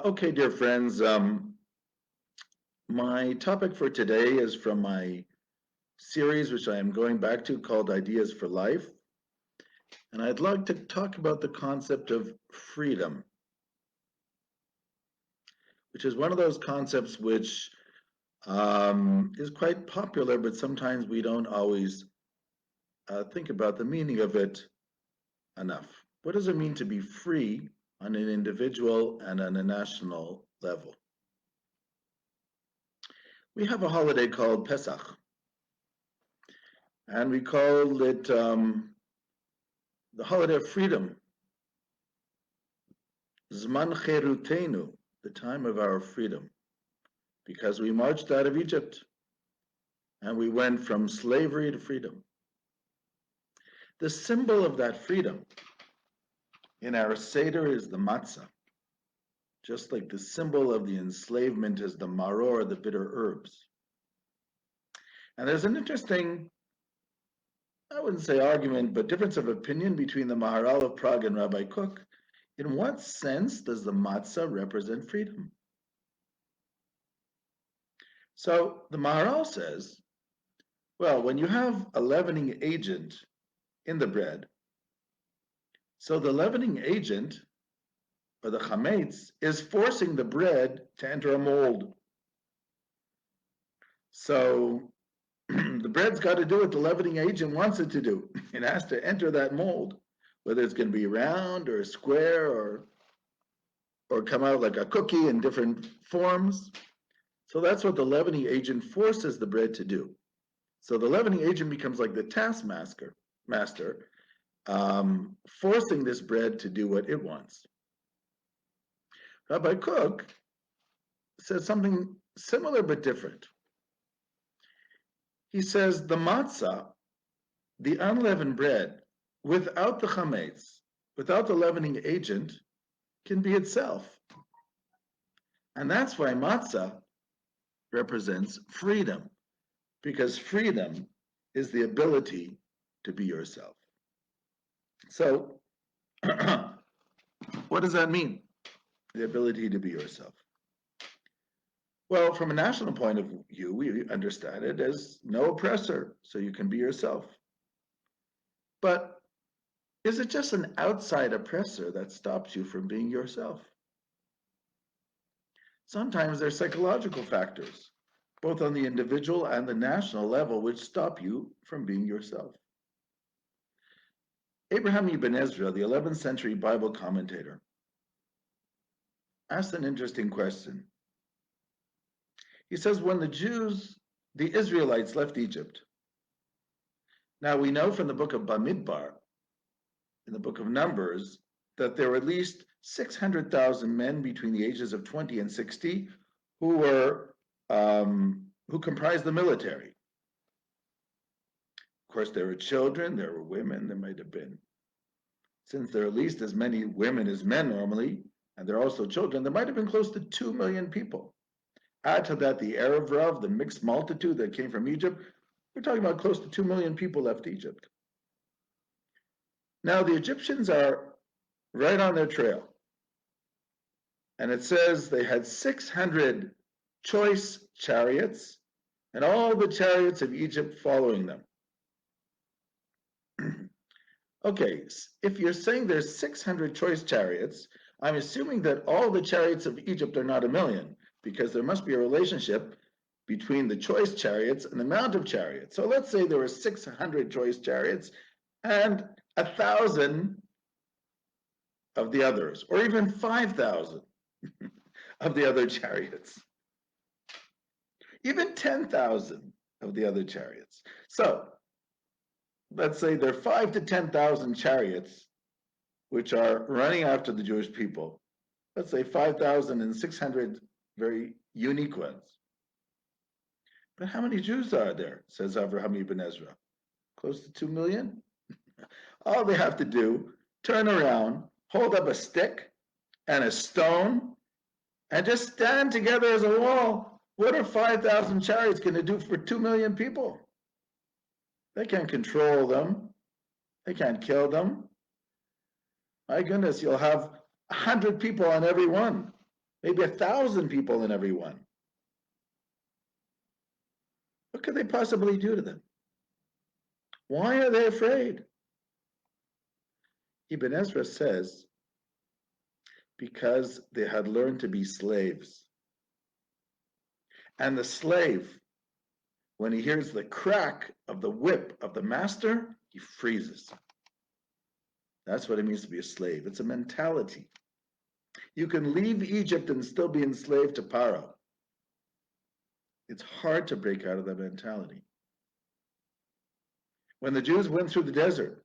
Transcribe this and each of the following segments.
Okay, dear friends, my topic for today is from my series, which I am going back to, called Ideas for Life. And I'd like to talk about the concept of freedom, which is one of those concepts which is quite popular, but sometimes we don't always think about the meaning of it enough. What does it mean to be free on an individual and on a national level? We have a holiday called Pesach, and we call it the holiday of freedom, Zman Cherutenu, the time of our freedom, because we marched out of Egypt and we went from slavery to freedom. The symbol of that freedom in our Seder is the matzah, just like the symbol of the enslavement is the maror, the bitter herbs. And there's an interesting, I wouldn't say argument, but difference of opinion between the Maharal of Prague and Rabbi Kook. In what sense does the matzah represent freedom? So the Maharal says, well, when you have a leavening agent in the bread, so the leavening agent, or the chametz, is forcing the bread to enter a mold. So the bread's got to do what the leavening agent wants it to do. It has to enter that mold, whether it's going to be round or square or come out like a cookie in different forms. So that's what the leavening agent forces the bread to do. So the leavening agent becomes like the taskmaster, forcing this bread to do what it wants. Rabbi Kook says something similar but different. He says the matzah, the unleavened bread, without the chametz, without the leavening agent, can be itself. And that's why matzah represents freedom, because freedom is the ability to be yourself. So, what does that mean? The ability to be yourself. Well, from a national point of view, we understand it as no oppressor, so you can be yourself. But is it just an outside oppressor that stops you from being yourself? Sometimes there's psychological factors, both on the individual and the national level, which stop you from being yourself. Abraham Ibn Ezra, the 11th century Bible commentator, asked an interesting question. He says, when the Israelites left Egypt, now we know from the book of Bamidbar, in the book of Numbers, that there were at least 600,000 men between the ages of 20 and 60 who comprised the military. Of course, there were children, there were women, there might have been. Since there are at least as many women as men normally, and there are also children, there might have been close to 2 million people. Add to that the Arab Rav, the mixed multitude that came from Egypt, we're talking about close to 2 million people left Egypt. Now the Egyptians are right on their trail. And it says they had 600 choice chariots and all the chariots of Egypt following them. Okay, if you're saying there's 600 choice chariots, I'm assuming that all the chariots of Egypt are not 1 million, because there must be a relationship between the choice chariots and the amount of chariots. So let's say there were 600 choice chariots and 1,000 of the others, or even 5,000 of the other chariots, even 10,000 of the other chariots. So let's say there are 5,000 to 10,000 chariots which are running after the Jewish people. Let's say 5,600 very unique ones. But how many Jews are there, says Avraham Ibn Ezra? Close to 2 million? All they have to do, turn around, hold up a stick and a stone, and just stand together as a wall. What are 5,000 chariots going to do for 2 million people? They can't control them. They can't kill them. My goodness, you'll have 100 people on every one. maybe 1,000 people in every one. What could they possibly do to them? Why are they afraid? Ibn Ezra says, because they had learned to be slaves. And the slave, when he hears the crack of the whip of the master, he freezes. That's what it means to be a slave. It's a mentality. You can leave Egypt and still be enslaved to Paro. It's hard to break out of that mentality. When the Jews went through the desert,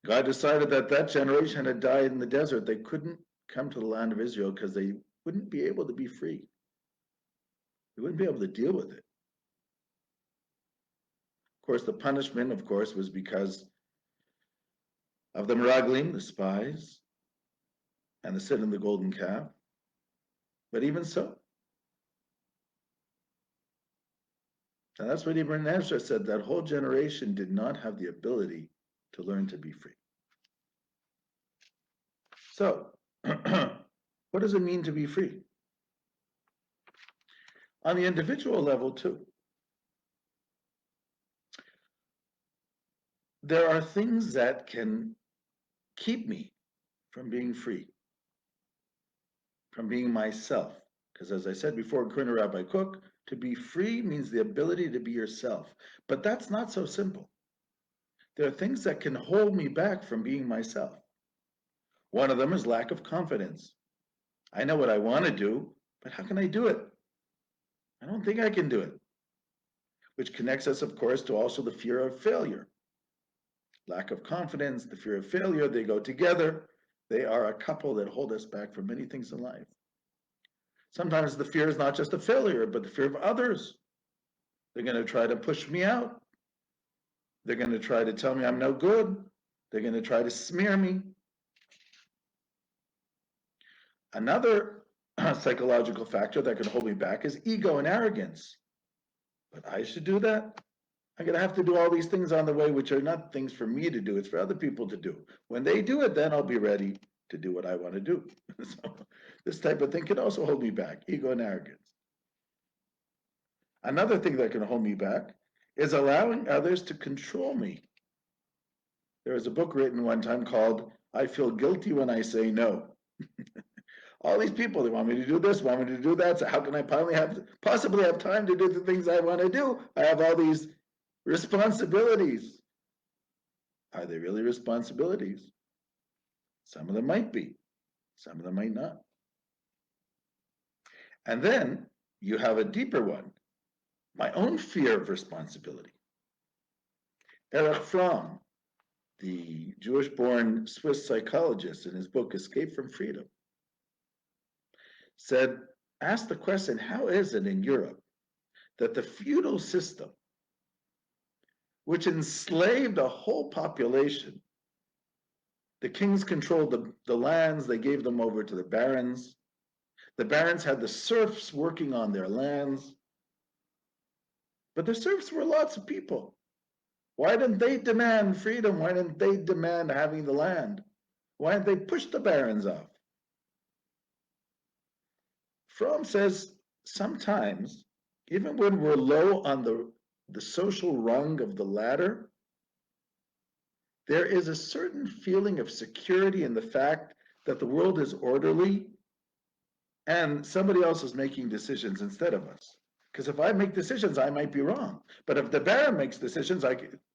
God decided that that generation had died in the desert. They couldn't come to the land of Israel because they wouldn't be able to be free. They wouldn't be able to deal with it. Of course, the punishment, of course, was because of the Meraglim, the spies, and the sin of the golden calf. But even so, and that's what Ibn Ezra said, that whole generation did not have the ability to learn to be free. So, what does it mean to be free? On the individual level, too. There are things that can keep me from being free, from being myself. Because as I said before, according to Rabbi Cook, to be free means the ability to be yourself. But that's not so simple. There are things that can hold me back from being myself. One of them is lack of confidence. I know what I want to do, but how can I do it? I don't think I can do it. Which connects us, of course, to also the fear of failure. Lack of confidence, the fear of failure, they go together. They are a couple that hold us back from many things in life. Sometimes the fear is not just of failure, but the fear of others. They're going to try to push me out. They're going to try to tell me I'm no good. They're going to try to smear me. Another psychological factor that can hold me back is ego and arrogance. But I should do that? I'm going to have to do all these things on the way, which are not things for me to do. It's for other people to do. When they do it, then I'll be ready to do what I want to do. So this type of thing can also hold me back, ego and arrogance. Another thing that can hold me back is allowing others to control me. There was a book written one time called I Feel Guilty When I Say No. All these people, they want me to do this, want me to do that. So how can I possibly have time to do the things I want to do? I have all these responsibilities. Are they really responsibilities? Some of them might be. Some of them might not. And then you have a deeper one, my own fear of responsibility. Erich Fromm, the Jewish-born Swiss psychologist, in his book Escape from Freedom, said, ask the question, how is it in Europe that the feudal system, which enslaved a whole population, the kings controlled the lands, they gave them over to the barons had the serfs working on their lands, but the serfs were lots of people. Why didn't they demand freedom? Why didn't they demand having the land? Why didn't they push the barons off? Fromm says sometimes, even when we're low on the social rung of the ladder, there is a certain feeling of security in the fact that the world is orderly and somebody else is making decisions instead of us. Because if I make decisions, I might be wrong. But if the baron makes decisions,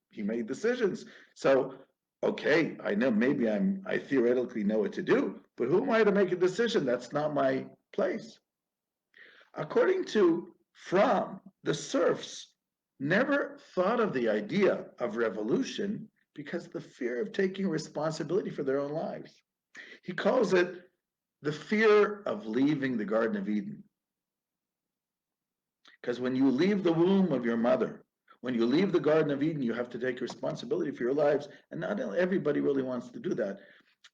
he made decisions. So, okay, I know maybe I theoretically know what to do, but who am I to make a decision? That's not my place. According to Fromm, the serfs never thought of the idea of revolution because of the fear of taking responsibility for their own lives. He calls it the fear of leaving the Garden of Eden. Because when you leave the womb of your mother, when you leave the Garden of Eden, you have to take responsibility for your lives. And not everybody really wants to do that.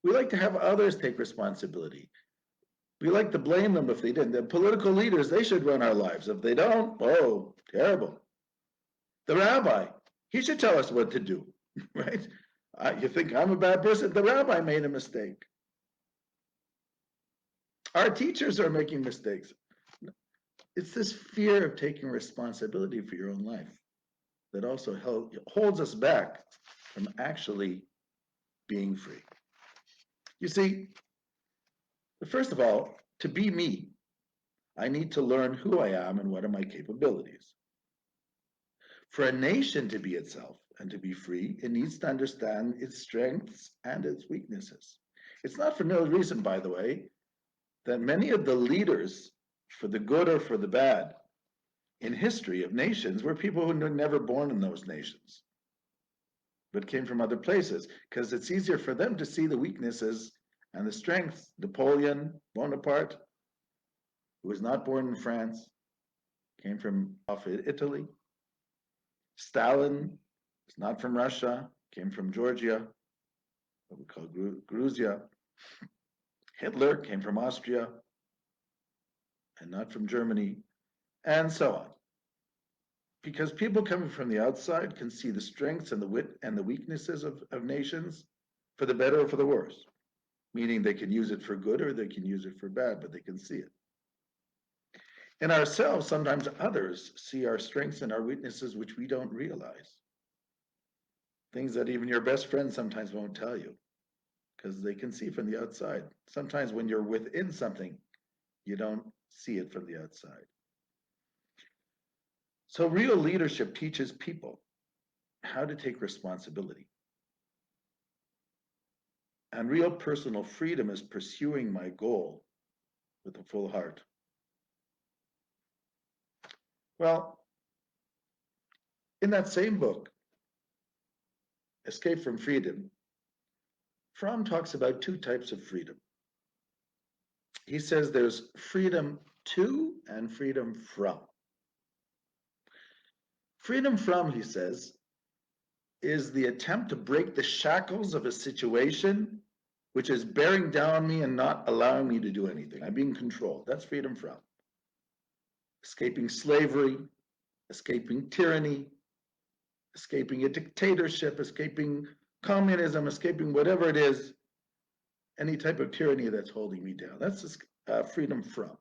We like to have others take responsibility. We like to blame them if they didn't. The political leaders, they should run our lives. If they don't, oh, terrible. The rabbi, he should tell us what to do, right? You think I'm a bad person? The rabbi made a mistake. Our teachers are making mistakes. It's this fear of taking responsibility for your own life that also holds us back from actually being free. You see, first of all, to be me, I need to learn who I am and what are my capabilities. For a nation to be itself and to be free, it needs to understand its strengths and its weaknesses. It's not for no reason, by the way, that many of the leaders, for the good or for the bad, in history of nations were people who were never born in those nations, but came from other places, because it's easier for them to see the weaknesses and the strengths. Napoleon Bonaparte, who was not born in France, came from off Italy. Stalin was not from Russia, came from Georgia, what we call Georgia. Hitler came from Austria and not from Germany, and so on. Because people coming from the outside can see the strengths and the wit and the weaknesses of nations for the better or for the worse, meaning they can use it for good or they can use it for bad, but they can see it. In ourselves, sometimes others see our strengths and our weaknesses which we don't realize. Things that even your best friend sometimes won't tell you because they can see from the outside. Sometimes when you're within something, you don't see it from the outside. So real leadership teaches people how to take responsibility. And real personal freedom is pursuing my goal with a full heart. Well, in that same book, Escape from Freedom, Fromm talks about two types of freedom. He says there's freedom to and freedom from. Freedom from, he says, is the attempt to break the shackles of a situation which is bearing down on me and not allowing me to do anything. I'm being controlled. That's freedom from. Escaping slavery, escaping tyranny, escaping a dictatorship, escaping communism, escaping whatever it is, any type of tyranny that's holding me down. That's freedom from.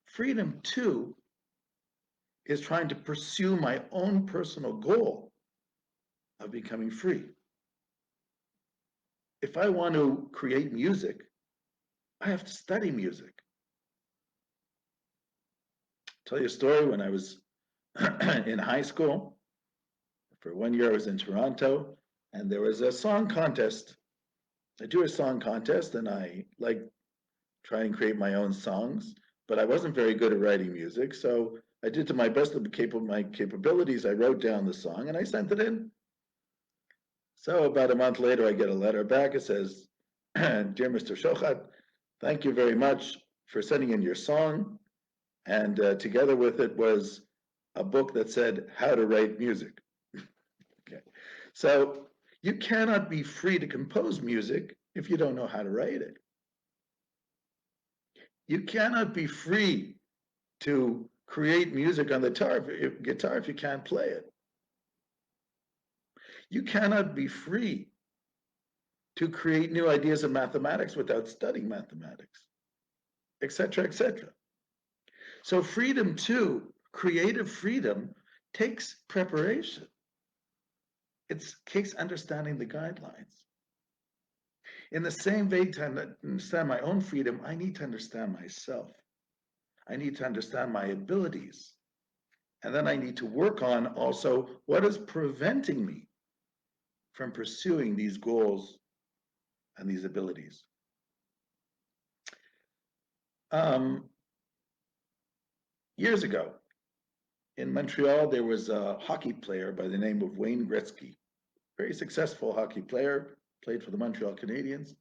Freedom to is trying to pursue my own personal goal of becoming free. If I want to create music, I have to study music. I'll tell you a story. When I was in high school, for 1 year I was in Toronto, and there was a song contest, a Jewish song contest, and I like try and create my own songs, but I wasn't very good at writing music, so I did to my best of my capabilities. I wrote down the song and I sent it in. So about a month later, I get a letter back. It says, "Dear Mr. Shochat, thank you very much for sending in your song." And together with it was a book that said how to write music. Okay. So you cannot be free to compose music if you don't know how to write it. You cannot be free to create music on the guitar if you can't play it. You cannot be free to create new ideas of mathematics without studying mathematics, etc., etc. So freedom too, creative freedom, takes preparation. It takes understanding the guidelines. In the same way, to understand my own freedom, I need to understand myself. I need to understand my abilities. And then I need to work on also what is preventing me from pursuing these goals and these abilities. Years ago, in Montreal, there was a hockey player by the name of Wayne Gretzky, very successful hockey player, played for the Montreal Canadiens.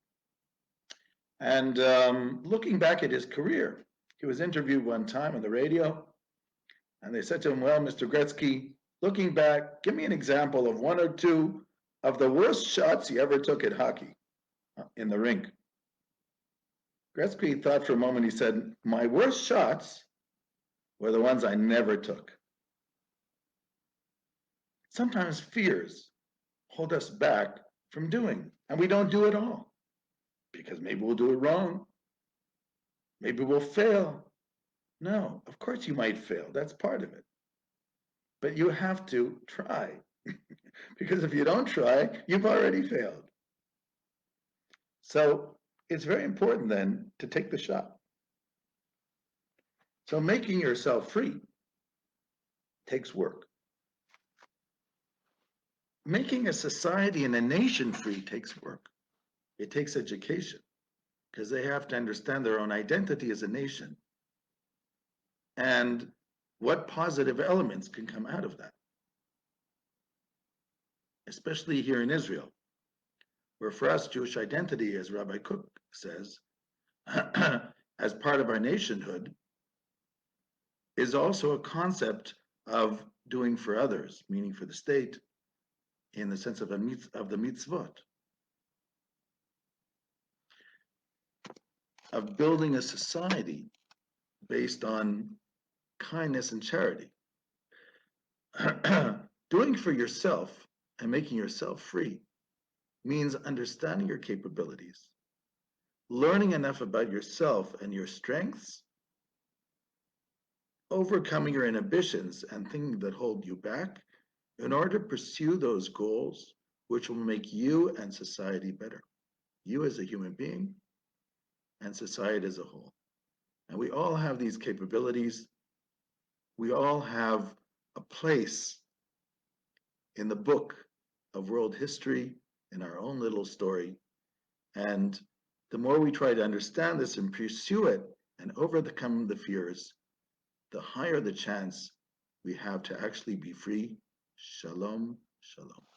And looking back at his career, he was interviewed one time on the radio, and they said to him, "Well, Mr. Gretzky, looking back, give me an example of one or two of the worst shots you ever took at hockey in the rink." Gretzky thought for a moment. He said, "My worst shots were the ones I never took." Sometimes fears hold us back from doing, and we don't do it all because maybe we'll do it wrong. Maybe we'll fail. No, of course you might fail. That's part of it. But you have to try. Because if you don't try, you've already failed. So it's very important then to take the shot. So making yourself free takes work. Making a society and a nation free takes work. It takes education because they have to understand their own identity as a nation and what positive elements can come out of that, especially here in Israel, where for us, Jewish identity, as Rabbi Cook says, as part of our nationhood, is also a concept of doing for others, meaning for the state, in the sense of the mitzvot, of building a society based on kindness and charity. Doing for yourself and making yourself free means understanding your capabilities, learning enough about yourself and your strengths, overcoming your inhibitions and things that hold you back in order to pursue those goals which will make you and society better. You as a human being and society as a whole. And we all have these capabilities. We all have a place in the book of world history, in our own little story. And the more we try to understand this and pursue it and overcome the fears, the higher the chance we have to actually be free. Shalom, shalom.